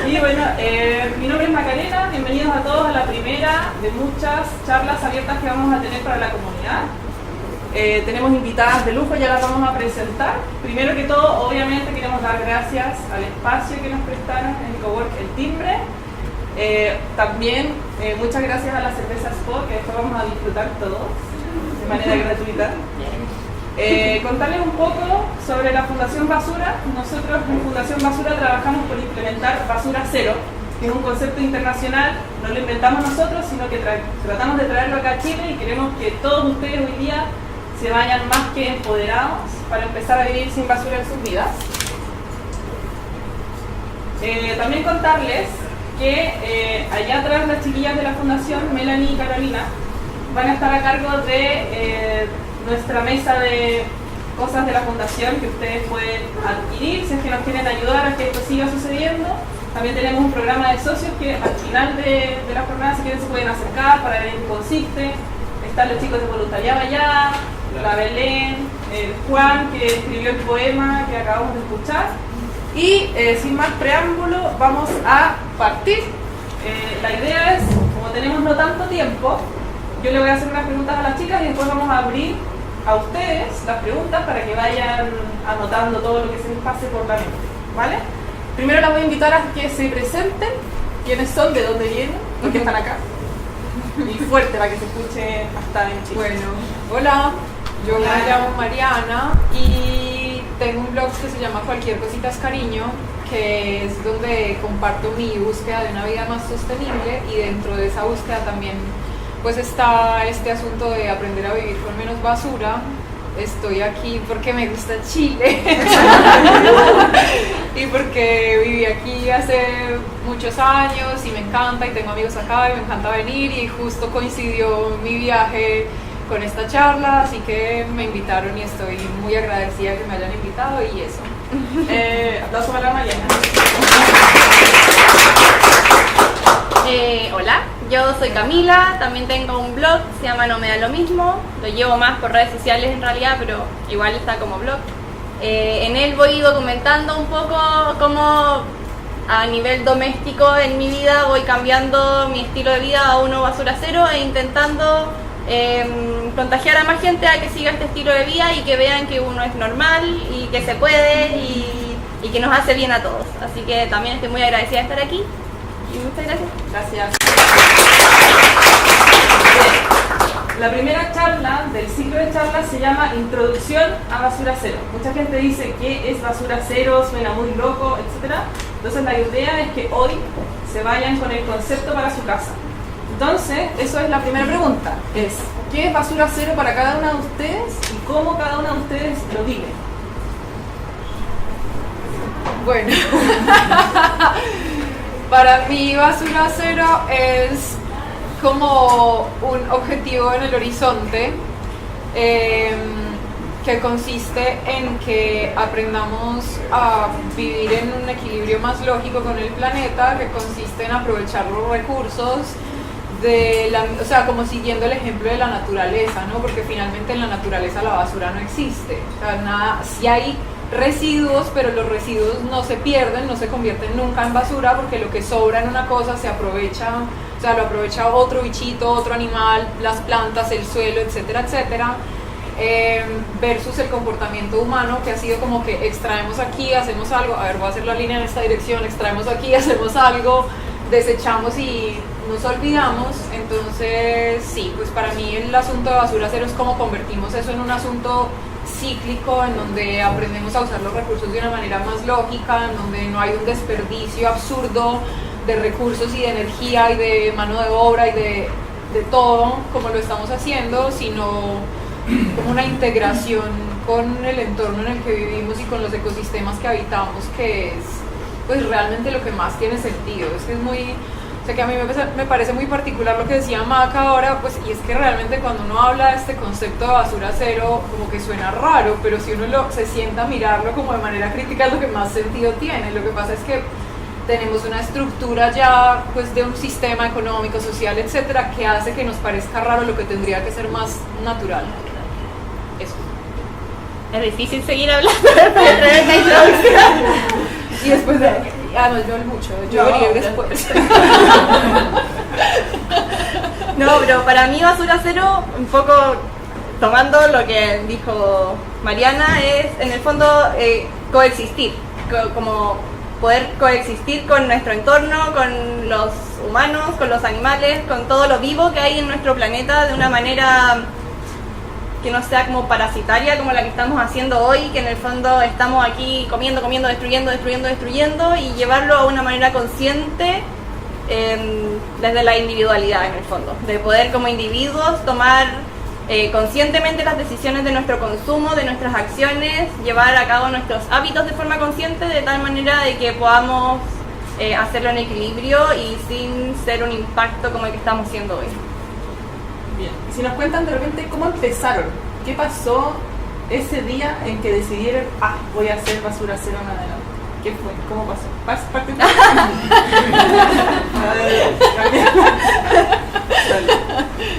Y bueno, mi nombre es Macarena, bienvenidos a todos a la primera de muchas charlas abiertas que vamos a tener para la comunidad. Tenemos invitadas de lujo, ya las vamos a presentar. Primero que todo, obviamente queremos dar gracias al espacio que nos prestaron en el Cowork El Timbre. También muchas gracias a la cerveza Spot, que después vamos a disfrutar todos de manera gratuita. Contarles un poco sobre la Fundación Basura. Nosotros en Fundación Basura trabajamos por implementar Basura Cero, que es un concepto internacional, no lo inventamos nosotros, sino que tratamos de traerlo acá a Chile y queremos que todos ustedes hoy día se vayan más que empoderados para empezar a vivir sin basura en sus vidas. También contarles que allá atrás las chiquillas de la Fundación, Melanie y Carolina, van a estar a cargo de nuestra mesa de cosas de la Fundación que ustedes pueden adquirir si es que nos quieren ayudar a que esto siga sucediendo. También tenemos un programa de socios que al final de la jornada, si quieren, se pueden acercar para ver en qué consiste. Están los chicos de voluntariado allá, la Belén, el Juan, que escribió el poema que acabamos de escuchar. Y sin más preámbulo, vamos a partir. La idea es, como tenemos no tanto tiempo, yo le voy a hacer unas preguntas a las chicas y después vamos a abrir a ustedes las preguntas para que vayan anotando todo lo que se les pase por la mente, ¿vale? Primero las voy a invitar a que se presenten, quiénes son, de dónde vienen, por qué están acá. Y fuerte para que se escuche hasta en Chile. Bueno, hola, yo me llamo Mariana y tengo un blog que se llama Cualquier Cosita es Cariño, que es donde comparto mi búsqueda de una vida más sostenible, y dentro de esa búsqueda también pues está este asunto de aprender a vivir con menos basura. Estoy aquí porque me gusta Chile y porque viví aquí hace muchos años y me encanta, y tengo amigos acá y me encanta venir, y justo coincidió mi viaje con esta charla, así que me invitaron y estoy muy agradecida que me hayan invitado, y eso. Aplauso para la Mariana. Hola, yo soy Camila, también tengo un blog, se llama No Me Da Lo Mismo, lo llevo más por redes sociales en realidad, pero igual está como blog. En él voy documentando un poco cómo a nivel doméstico en mi vida voy cambiando mi estilo de vida a uno basura cero, e intentando contagiar a más gente a que siga este estilo de vida y que vean que uno es normal y que se puede y que nos hace bien a todos. Así que también estoy muy agradecida de estar aquí. Y muchas gracias. Gracias. La primera charla del ciclo de charlas se llama Introducción a Basura Cero. Mucha gente dice que es basura cero, suena muy loco, etc. Entonces la idea es que hoy se vayan con el concepto para su casa. Entonces, eso es la primera pregunta. Es, ¿qué es basura cero para cada una de ustedes y cómo cada una de ustedes lo vive? Bueno, para mí basura cero es como un objetivo en el horizonte que consiste en que aprendamos a vivir en un equilibrio más lógico con el planeta, que consiste en aprovechar los recursos o sea, como siguiendo el ejemplo de la naturaleza, ¿no? Porque finalmente en la naturaleza la basura no existe. O sea, nada, sí hay residuos, pero los residuos no se pierden, no se convierten nunca en basura, porque lo que sobra en una cosa se aprovecha, o sea, lo aprovecha otro bichito, otro animal, las plantas, el suelo, etcétera, etcétera. Versus el comportamiento humano, que ha sido como que extraemos aquí, hacemos algo, a ver, voy a hacer la línea en esta dirección, extraemos aquí, hacemos algo, desechamos y nos olvidamos. Entonces sí, pues para mí el asunto de basura cero es cómo convertimos eso en un asunto cíclico, en donde aprendemos a usar los recursos de una manera más lógica, en donde no hay un desperdicio absurdo de recursos y de energía y de mano de obra y de todo como lo estamos haciendo, sino como una integración con el entorno en el que vivimos y con los ecosistemas que habitamos, que es pues realmente lo que más tiene sentido. Es que es muy, o sea, que a mí me parece muy particular lo que decía Maca ahora, pues, y es que realmente cuando uno habla de este concepto de basura cero, como que suena raro, pero si uno se sienta a mirarlo como de manera crítica, es lo que más sentido tiene. Lo que pasa es que tenemos una estructura ya pues de un sistema económico, social, etcétera, que hace que nos parezca raro lo que tendría que ser más natural. Eso. Es difícil seguir hablando de tremenda introducción. Y después de... no, yo mucho, yo iré después. No, pero para mí basura cero, un poco tomando lo que dijo Mariana, es en el fondo coexistir, como poder coexistir con nuestro entorno, con los humanos, con los animales, con todo lo vivo que hay en nuestro planeta de una manera que no sea como parasitaria como la que estamos haciendo hoy, que en el fondo estamos aquí comiendo, destruyendo y llevarlo a una manera consciente desde la individualidad en el fondo, de poder como individuos tomar conscientemente las decisiones de nuestro consumo, de nuestras acciones, llevar a cabo nuestros hábitos de forma consciente de tal manera de que podamos hacerlo en equilibrio y sin ser un impacto como el que estamos haciendo hoy. Bien, y si nos cuentan de repente cómo empezaron, qué pasó ese día en que decidieron, voy a hacer basura cero en adelante. ¿Qué fue? ¿Cómo pasó? Parte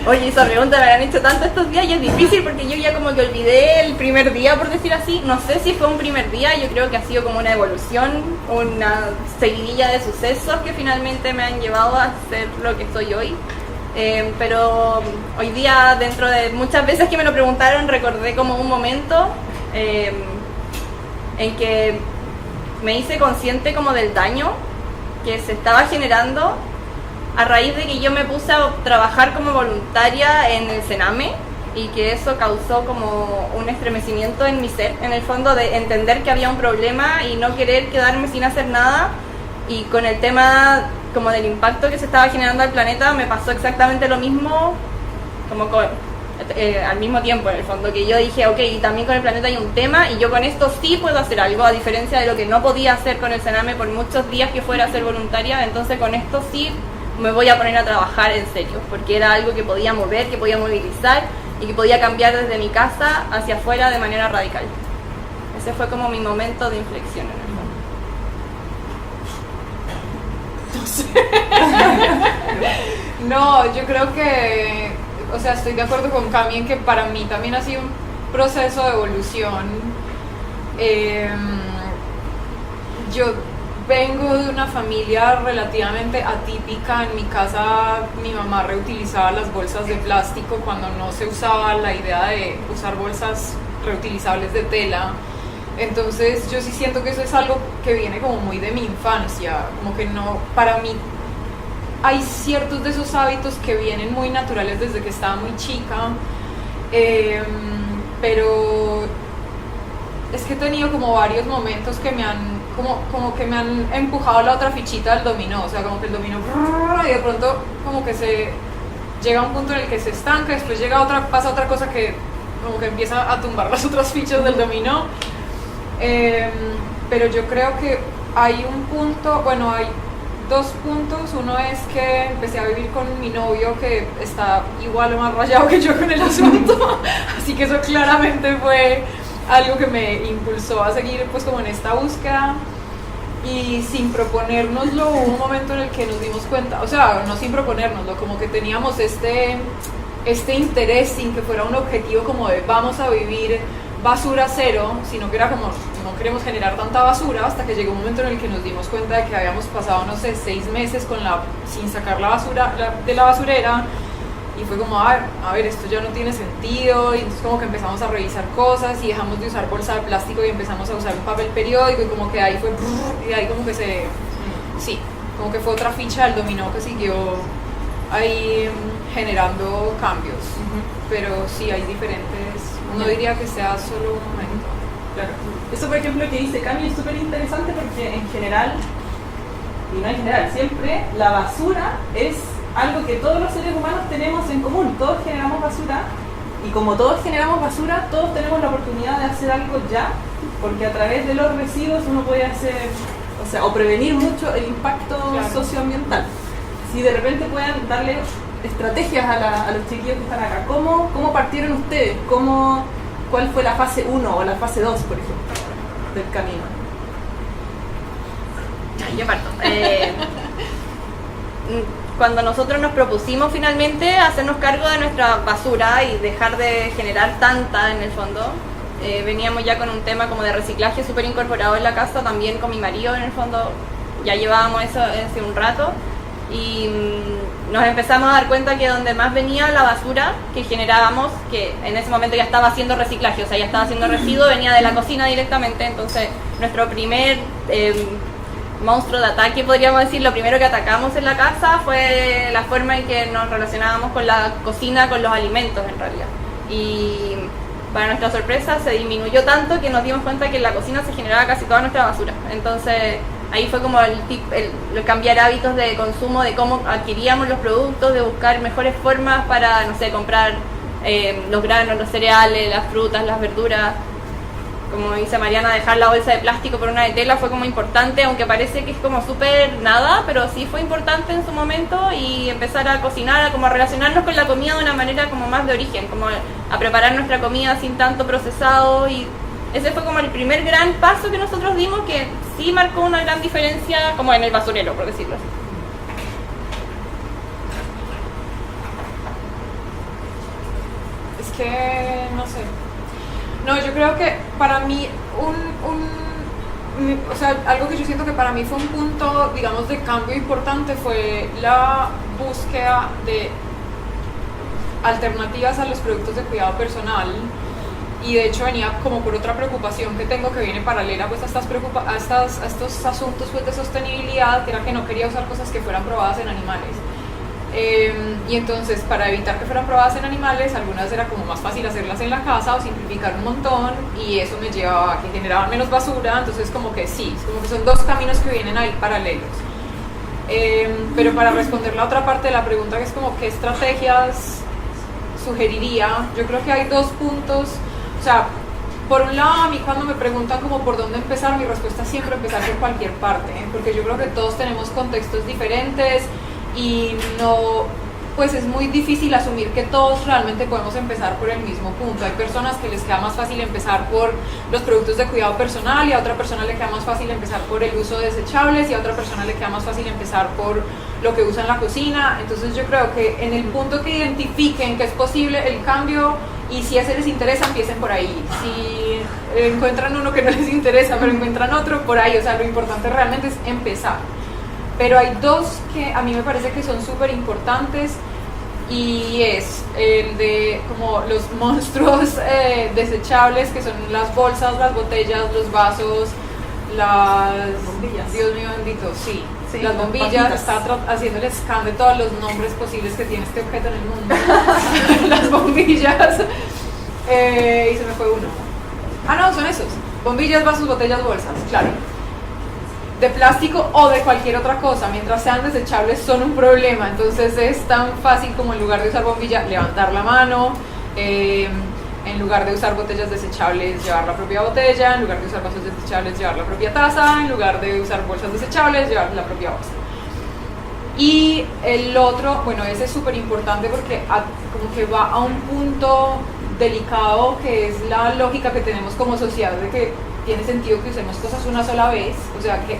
Oye, esa pregunta me la han hecho tanto estos días y es difícil porque yo ya como que olvidé el primer día, por decir así. No sé si fue un primer día, yo creo que ha sido como una evolución, una seguidilla de sucesos que finalmente me han llevado a ser lo que soy hoy. Pero hoy día, dentro de muchas veces que me lo preguntaron, recordé como un momento en que me hice consciente como del daño que se estaba generando a raíz de que yo me puse a trabajar como voluntaria en el Sename y que eso causó como un estremecimiento en mi ser, en el fondo de entender que había un problema y no querer quedarme sin hacer nada. Y con el tema como del impacto que se estaba generando al planeta me pasó exactamente lo mismo, como al mismo tiempo en el fondo, que yo dije, ok, y también con el planeta hay un tema y yo con esto sí puedo hacer algo, a diferencia de lo que no podía hacer con el Sename por muchos días que fuera a ser voluntaria. Entonces con esto sí me voy a poner a trabajar en serio, porque era algo que podía mover, que podía movilizar y que podía cambiar desde mi casa hacia afuera de manera radical. Ese fue como mi momento de inflexión en el fondo. No, yo creo que, o sea, estoy de acuerdo con Cami en que para mí también ha sido un proceso de evolución. Yo vengo de una familia relativamente atípica. En mi casa mi mamá reutilizaba las bolsas de plástico cuando no se usaba la idea de usar bolsas reutilizables de tela. Entonces yo sí siento que eso es algo que viene como muy de mi infancia, como que no, para mí hay ciertos de esos hábitos que vienen muy naturales desde que estaba muy chica, pero es que he tenido como varios momentos que me han como que me han empujado la otra fichita del dominó, o sea, como que el dominó y de pronto como que se llega a un punto en el que se estanca, después pasa otra cosa que como que empieza a tumbar las otras fichas del dominó. Pero yo creo que hay un punto, bueno, hay dos puntos. Uno es que empecé a vivir con mi novio que está igual o más rayado que yo con el asunto, así que eso claramente fue algo que me impulsó a seguir pues como en esta búsqueda. Y sin proponérnoslo, hubo un momento en el que nos dimos cuenta, o sea, no sin proponérnoslo, como que teníamos este interés sin que fuera un objetivo como de vamos a vivir basura cero, sino que era como no queremos generar tanta basura, hasta que llegó un momento en el que nos dimos cuenta de que habíamos pasado, no sé, 6 meses sin sacar la basura de la basurera, y fue como, a ver, esto ya no tiene sentido, y entonces como que empezamos a revisar cosas y dejamos de usar bolsa de plástico y empezamos a usar un papel periódico, y como que ahí fue, y ahí como que sí, como que fue otra ficha del dominó que siguió ahí generando cambios. Pero sí, hay diferentes, no diría que sea solo un momento. Claro. Eso, por ejemplo, que dice Cami es súper interesante porque en general, y no en general, siempre la basura es algo que todos los seres humanos tenemos en común. Todos generamos basura, y como todos generamos basura, todos tenemos la oportunidad de hacer algo ya, porque a través de los residuos uno puede hacer, o sea, o prevenir mucho el impacto socioambiental. Si de repente pueden darle estrategias a los chiquillos que están acá, ¿cómo partieron ustedes? ¿Cuál fue la fase 1 o la fase 2, por ejemplo, del camino? Yo parto. Cuando nosotros nos propusimos finalmente hacernos cargo de nuestra basura y dejar de generar tanta en el fondo, veníamos ya con un tema como de reciclaje súper incorporado en la casa, también con mi marido en el fondo, ya llevábamos eso hace un rato, y nos empezamos a dar cuenta que donde más venía la basura que generábamos, que en ese momento ya estaba haciendo reciclaje, o sea, ya estaba haciendo residuo, venía de la cocina directamente. Entonces nuestro primer monstruo de ataque, podríamos decir, lo primero que atacamos en la casa fue la forma en que nos relacionábamos con la cocina, con los alimentos en realidad. Y para nuestra sorpresa se disminuyó tanto que nos dimos cuenta que en la cocina se generaba casi toda nuestra basura. Entonces ahí fue como el cambiar hábitos de consumo, de cómo adquiríamos los productos, de buscar mejores formas para, no sé, comprar los granos, los cereales, las frutas, las verduras. Como dice Mariana, dejar la bolsa de plástico por una de tela fue como importante, aunque parece que es como súper nada, pero sí fue importante en su momento, y empezar a cocinar, como a relacionarnos con la comida de una manera como más de origen, como a preparar nuestra comida sin tanto procesado, y ese fue como el primer gran paso que nosotros dimos, que sí marcó una gran diferencia como en el basurero, por decirlo así. Es que, no sé. No, yo creo que para mí o sea, algo que yo siento que para mí fue un punto, digamos, de cambio importante fue la búsqueda de alternativas a los productos de cuidado personal, y de hecho venía como por otra preocupación que tengo, que viene paralela pues a estos asuntos pues de sostenibilidad, que era que no quería usar cosas que fueran probadas en animales. Y entonces, para evitar que fueran probadas en animales, algunas era como más fácil hacerlas en la casa o simplificar un montón, y eso me llevaba a que generaban menos basura. Entonces como que sí, como que son dos caminos que vienen ahí paralelos. Pero para responder la otra parte de la pregunta, que es como qué estrategias sugeriría, yo creo que hay dos puntos. O sea, por un lado, a mí cuando me preguntan como por dónde empezar, mi respuesta es siempre empezar por cualquier parte, porque yo creo que todos tenemos contextos diferentes, y no, pues es muy difícil asumir que todos realmente podemos empezar por el mismo punto. Hay personas que les queda más fácil empezar por los productos de cuidado personal, y a otra persona le queda más fácil empezar por el uso de desechables, y a otra persona le queda más fácil empezar por lo que usa en la cocina. Entonces yo creo que en el punto que identifiquen que es posible el cambio, y si a ese les interesa, empiecen por ahí. Si encuentran uno que no les interesa, pero encuentran otro, por ahí. O sea, lo importante realmente es empezar. Pero hay dos que a mí me parece que son súper importantes, y es el de como los monstruos desechables, que son las bolsas, las botellas, los vasos, las bombillas. Dios mío bendito, sí, las bombillas. Está haciendo el scan de todos los nombres posibles que tiene este objeto en el mundo. Las bombillas, y se me fue uno. Ah, no, son esos: bombillas, vasos, botellas, bolsas, claro, de plástico o de cualquier otra cosa. Mientras sean desechables son un problema. Entonces es tan fácil como, en lugar de usar bombilla, levantar la mano, en lugar de usar botellas desechables, llevar la propia botella, en lugar de usar vasos desechables, llevar la propia taza, en lugar de usar bolsas desechables, llevar la propia bolsa. Y el otro, bueno, ese es súper importante porque como que va a un punto delicado, que es la lógica que tenemos como sociedad de que tiene sentido que usemos cosas una sola vez, o sea, que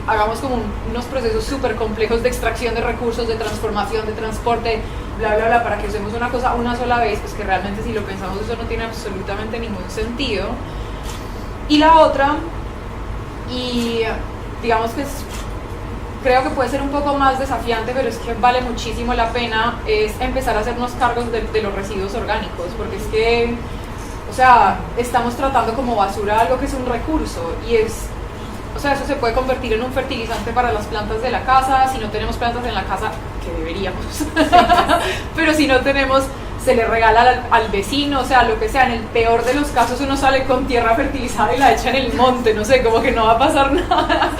hagamos como unos procesos súper complejos de extracción de recursos, de transformación, de transporte, bla, bla, bla, para que usemos una cosa una sola vez, pues que realmente, si lo pensamos, eso no tiene absolutamente ningún sentido. Y la otra, y digamos que creo que puede ser un poco más desafiante, pero es que vale muchísimo la pena, es empezar a hacernos cargos de los residuos orgánicos, porque es que, o sea, estamos tratando como basura algo que es un recurso, y o sea, eso se puede convertir en un fertilizante para las plantas de la casa. Si no tenemos plantas en la casa, que deberíamos, pero si no tenemos, se le regala al vecino, o sea, lo que sea. En el peor de los casos uno sale con tierra fertilizada y la echa en el monte, no sé, como que no va a pasar nada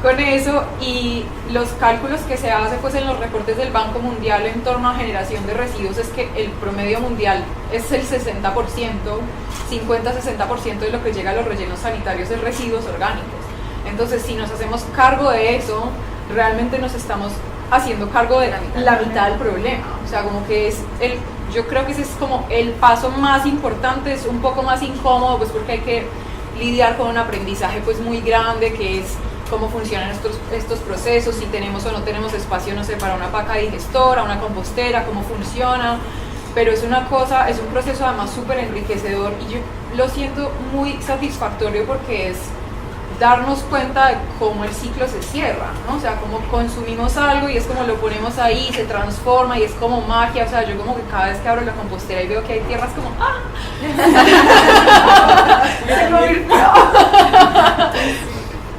con eso. Y los cálculos que se hacen pues en los reportes del Banco Mundial en torno a generación de residuos es que el promedio mundial es el 60%, 50-60% de lo que llega a los rellenos sanitarios de residuos orgánicos. Entonces, si nos hacemos cargo de eso, realmente nos estamos haciendo cargo de la mitad del problema. O sea, como que yo creo que ese es como el paso más importante. Es un poco más incómodo, pues porque hay que lidiar con un aprendizaje pues muy grande, que es cómo funcionan estos procesos, si tenemos o no tenemos espacio, no sé, para una paca digestora, una compostera, cómo funciona. pero es una cosa, es un proceso además súper enriquecedor y yo lo siento muy satisfactorio porque es darnos cuenta de cómo el ciclo se cierra, ¿no? O sea, como consumimos algo y es como lo ponemos ahí, se transforma y es como magia, o sea, yo como que cada vez que abro la compostera y veo que hay tierras como ¡ah! Se convirtió.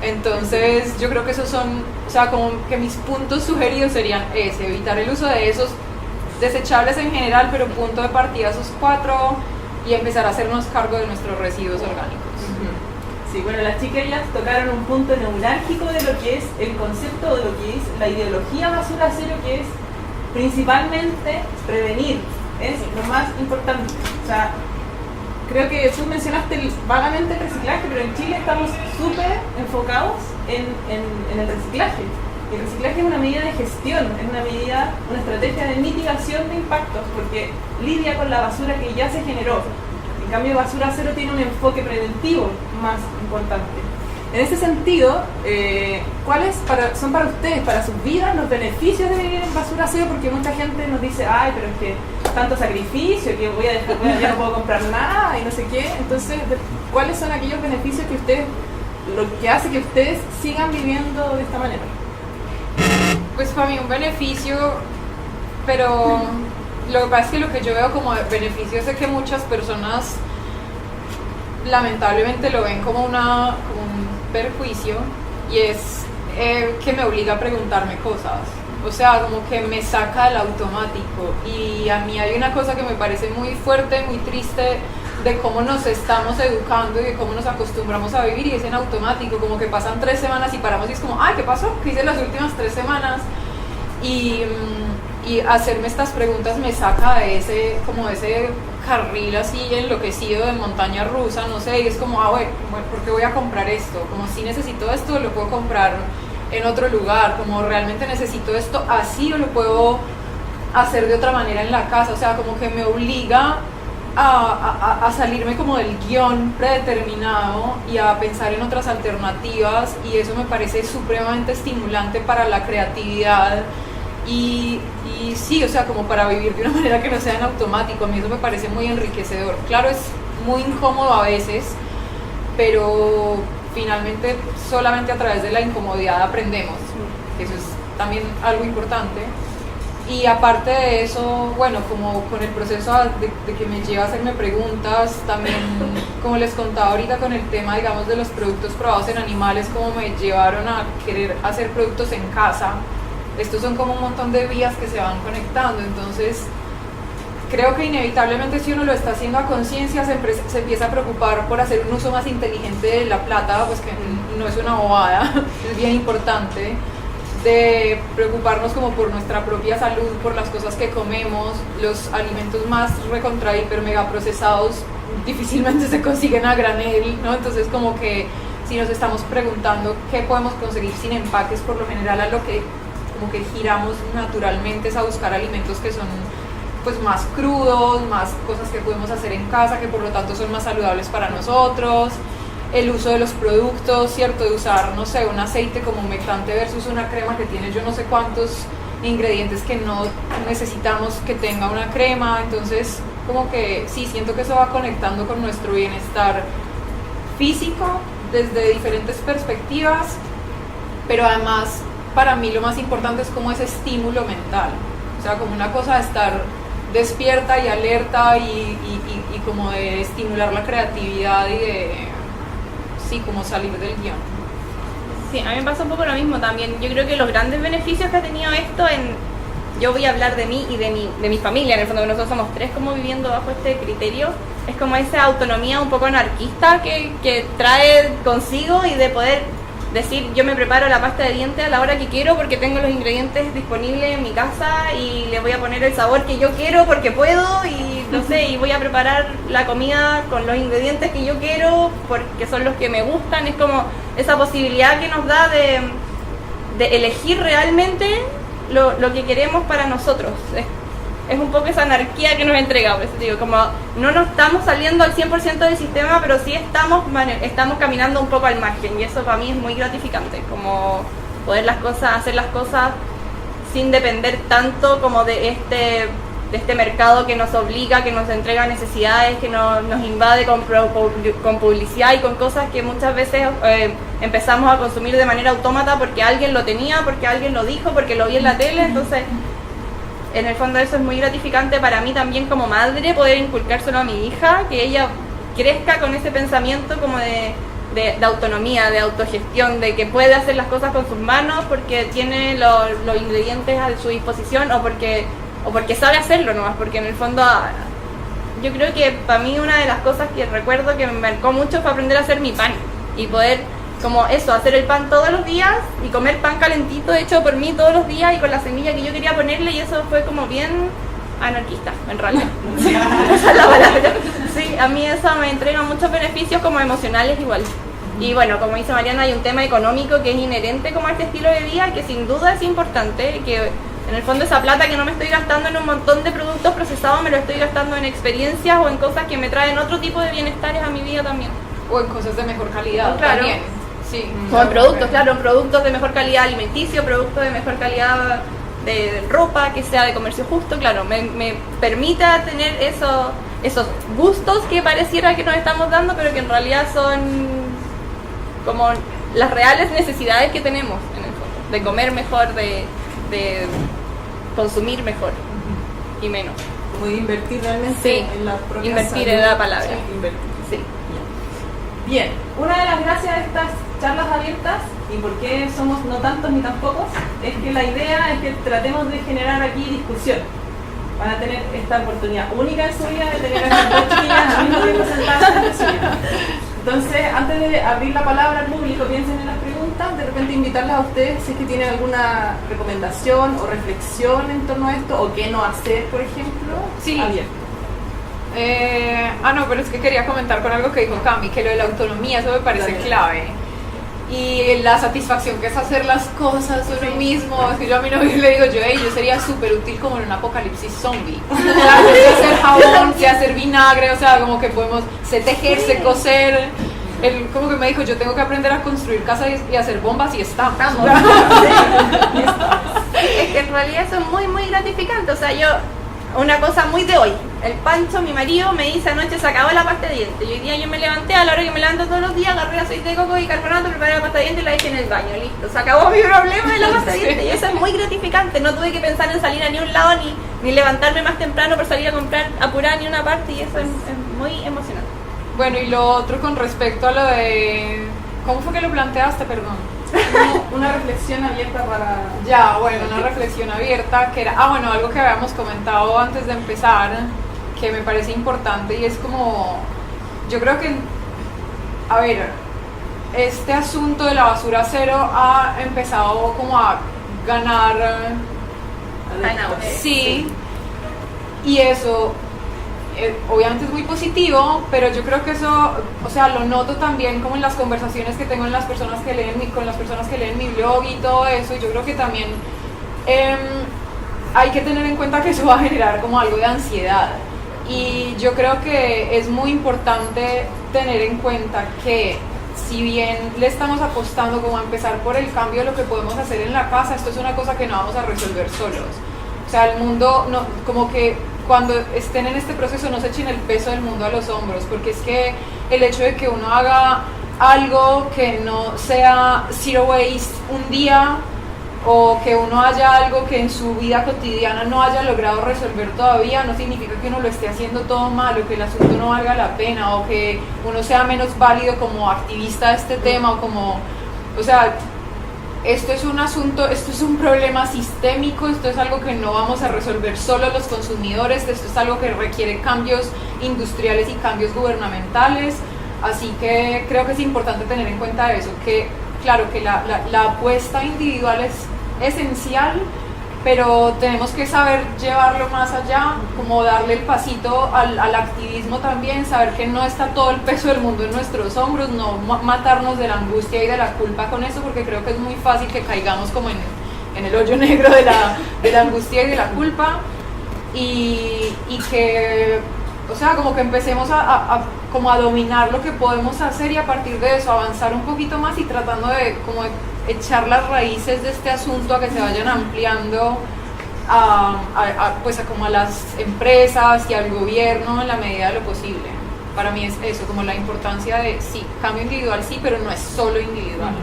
Entonces yo creo que esos son, o sea, como que mis puntos sugeridos serían evitar el uso de esos desechables en general, pero punto de partida esos 4 y empezar a hacernos cargo de nuestros residuos orgánicos. Sí, bueno, las chiquillas tocaron un punto neurálgico de lo que es el concepto, de lo que es la ideología basura cero, que es principalmente prevenir, es lo más importante. O sea, creo que tú mencionaste vagamente el reciclaje, pero en Chile estamos súper enfocados en el reciclaje. El reciclaje es una medida de gestión, es una estrategia de mitigación de impactos, porque lidia con la basura que ya se generó. En cambio, Basura Cero tiene un enfoque preventivo más importante. En ese sentido, ¿cuáles son para ustedes, para sus vidas, los beneficios de vivir en Basura Cero? Porque mucha gente nos dice, ay, pero es que tanto sacrificio, que voy a dejar, ya no puedo comprar nada y no sé qué. Entonces, ¿cuáles son aquellos beneficios que ustedes, lo que hace que ustedes sigan viviendo de esta manera? Pues para mí un beneficio, pero lo que pasa es que lo que yo veo como beneficio es de que muchas personas lamentablemente lo ven como un perjuicio, y es que me obliga a preguntarme cosas, o sea, como que me saca del automático. Y a mí hay una cosa que me parece muy fuerte, muy triste, de cómo nos estamos educando y de cómo nos acostumbramos a vivir, y es en automático, como que pasan 3 semanas y paramos y es como, ay, ¿qué pasó? ¿Qué hice las últimas 3 semanas? Y hacerme estas preguntas me saca de ese carril así enloquecido de montaña rusa, no sé, y es como, bueno, ¿por qué voy a comprar esto? Como si necesito esto, lo puedo comprar en otro lugar, como realmente necesito esto así, o lo puedo hacer de otra manera en la casa, o sea, como que me obliga a salirme como del guión predeterminado y a pensar en otras alternativas, y eso me parece supremamente estimulante para la creatividad y sí, o sea, como para vivir de una manera que no sea en automático. A mí eso me parece muy enriquecedor. Claro, es muy incómodo a veces, pero finalmente solamente a través de la incomodidad aprendemos, eso es también algo importante. Y aparte de eso, bueno, como con el proceso de que me lleva a hacerme preguntas, también, como les contaba ahorita con el tema, digamos, de los productos probados en animales, como me llevaron a querer hacer productos en casa. Estos son como un montón de vías que se van conectando, entonces creo que inevitablemente si uno lo está haciendo a conciencia se empieza a preocupar por hacer un uso más inteligente de la plata, pues que no es una bobada, es bien importante, de preocuparnos como por nuestra propia salud, por las cosas que comemos. Los alimentos más recontra hiper mega procesados difícilmente se consiguen a granel, ¿no? Entonces como que si nos estamos preguntando qué podemos conseguir sin empaques, por lo general a lo que como que giramos naturalmente es a buscar alimentos que son pues más crudos, más cosas que podemos hacer en casa, que por lo tanto son más saludables para nosotros. El uso de los productos, ¿cierto? De usar, no sé, un aceite como humectante versus una crema que tiene yo no sé cuántos ingredientes que no necesitamos que tenga una crema. Entonces, como que sí, siento que eso va conectando con nuestro bienestar físico desde diferentes perspectivas, pero además, para mí lo más importante es como ese estímulo mental, o sea, como una cosa de estar despierta y alerta y como de estimular la creatividad y de, sí, como salir del guión. Sí, a mí me pasa un poco lo mismo también. Yo creo que los grandes beneficios que ha tenido esto yo voy a hablar de mí y de mi familia, en el fondo, que nosotros somos 3 como viviendo bajo este criterio, es como esa autonomía un poco anarquista que trae consigo, y de poder decir, yo me preparo la pasta de dientes a la hora que quiero porque tengo los ingredientes disponibles en mi casa y le voy a poner el sabor que yo quiero porque puedo, y no sé, y voy a preparar la comida con los ingredientes que yo quiero porque son los que me gustan. Es como esa posibilidad que nos da de elegir realmente lo que queremos para nosotros. Es un poco esa anarquía que nos entrega, por eso digo, como no nos estamos saliendo al 100% del sistema, pero sí estamos caminando un poco al margen, y eso para mí es muy gratificante, como poder hacer las cosas sin depender tanto como de este este mercado que nos obliga, que nos entrega necesidades, que nos invade con publicidad y con cosas que muchas veces empezamos a consumir de manera autómata porque alguien lo tenía, porque alguien lo dijo, porque lo vi en la tele. Entonces, en el fondo eso es muy gratificante para mí también como madre, poder inculcárselo a mi hija, que ella crezca con ese pensamiento como de autonomía, de autogestión, de que puede hacer las cosas con sus manos porque tiene los ingredientes a su disposición o porque sabe hacerlo nomás, porque en el fondo yo creo que para mí una de las cosas que recuerdo que me marcó mucho fue aprender a hacer mi pan y poder como eso, hacer el pan todos los días y comer pan calentito hecho por mí todos los días y con la semilla que yo quería ponerle, y eso fue como bien anarquista en realidad. Sí, esa es la palabra. Sí, a mí eso me entrega muchos beneficios como emocionales igual. Y bueno, como dice Mariana, hay un tema económico que es inherente como a este estilo de vida, que sin duda es importante, que en el fondo esa plata que no me estoy gastando en un montón de productos procesados, me lo estoy gastando en experiencias o en cosas que me traen otro tipo de bienestares a mi vida también. O en cosas de mejor calidad, claro. También. Sí. O en productos, claro, en productos de mejor calidad alimenticio, productos de mejor calidad de ropa, que sea de comercio justo, claro, me permite tener esos gustos que pareciera que nos estamos dando, pero que en realidad son como las reales necesidades que tenemos en el fondo, de comer mejor, de consumir mejor y menos. Como de invertir realmente Sí, en la propia invertir salud. en la palabra. Sí, invertir. Sí. Bien, una de las gracias de estas charlas abiertas y por qué somos no tantos ni tan pocos es que la idea es que tratemos de generar aquí discusión. Van a tener esta oportunidad única en su vida de tener a estas dos chiquillas al mismo tiempo sentadas en su vida. Entonces, antes de abrir la palabra al público, piensen en las preguntas, de repente invitarlas a ustedes si es que tienen alguna recomendación o reflexión en torno a esto, o qué no hacer, por ejemplo. Sí. Abierto. No, pero es que quería comentar con algo que dijo Cami, que lo de la autonomía, eso me parece clave. Y la satisfacción que es hacer las cosas uno mismo. Si yo a mi novio le digo, yo sería súper útil como en un apocalipsis zombie. Sé hacer jabón, sé hacer vinagre, o sea, como que sé tejer, sé coser. Él como que me dijo, yo tengo que aprender a construir casas y hacer bombas y estamos. Es que en realidad eso es muy, muy gratificante. O sea, una cosa muy de hoy. El Pancho, mi marido, me dice anoche se acabó la pasta de dientes. Y hoy día yo me levanté, a la hora que me levanto todos los días, agarré aceite de coco y carbonato, preparé la pasta de dientes y la dejé en el baño. Listo, se acabó mi problema de la pasta de dientes. Y eso es muy gratificante. No tuve que pensar en salir a ni un lado ni levantarme más temprano por salir a comprar, apurar ni una parte. Y eso es muy emocionante. Bueno, y lo otro con respecto a lo de... ¿Cómo fue que lo planteaste? Perdón. Una reflexión abierta para... Ya, bueno, una reflexión abierta que era... algo que habíamos comentado antes de empezar, que me parece importante, y es como... Yo creo que... A ver, este asunto de la basura cero ha empezado como a ganar... Sí. Y eso... obviamente es muy positivo, pero yo creo que eso, o sea, lo noto también como en las conversaciones que tengo con las personas que leen mi blog y todo eso. Y yo creo que también hay que tener en cuenta que eso va a generar como algo de ansiedad, y yo creo que es muy importante tener en cuenta que si bien le estamos apostando como a empezar por el cambio de lo que podemos hacer en la casa, esto es una cosa que no vamos a resolver solos. O sea, el mundo, no, como que cuando estén en este proceso no se echen el peso del mundo a los hombros, porque es que el hecho de que uno haga algo que no sea zero waste un día, o que uno haya algo que en su vida cotidiana no haya logrado resolver todavía, no significa que uno lo esté haciendo todo mal, o que el asunto no valga la pena, o que uno sea menos válido como activista de este tema, o sea, esto es un asunto, esto es un problema sistémico, esto es algo que no vamos a resolver solo los consumidores, esto es algo que requiere cambios industriales y cambios gubernamentales, así que creo que es importante tener en cuenta eso, que claro que la apuesta individual es esencial, pero tenemos que saber llevarlo más allá, como darle el pasito al activismo también, saber que no está todo el peso del mundo en nuestros hombros, no matarnos de la angustia y de la culpa con eso, porque creo que es muy fácil que caigamos como en el hoyo negro de la angustia y de la culpa, y que, o sea, como que empecemos como a dominar lo que podemos hacer, y a partir de eso avanzar un poquito más, y tratando de como echar las raíces de este asunto a que se vayan ampliando pues como a las empresas y al gobierno en la medida de lo posible. Para mí es eso, como la importancia de sí, cambio individual sí, pero no es solo individual.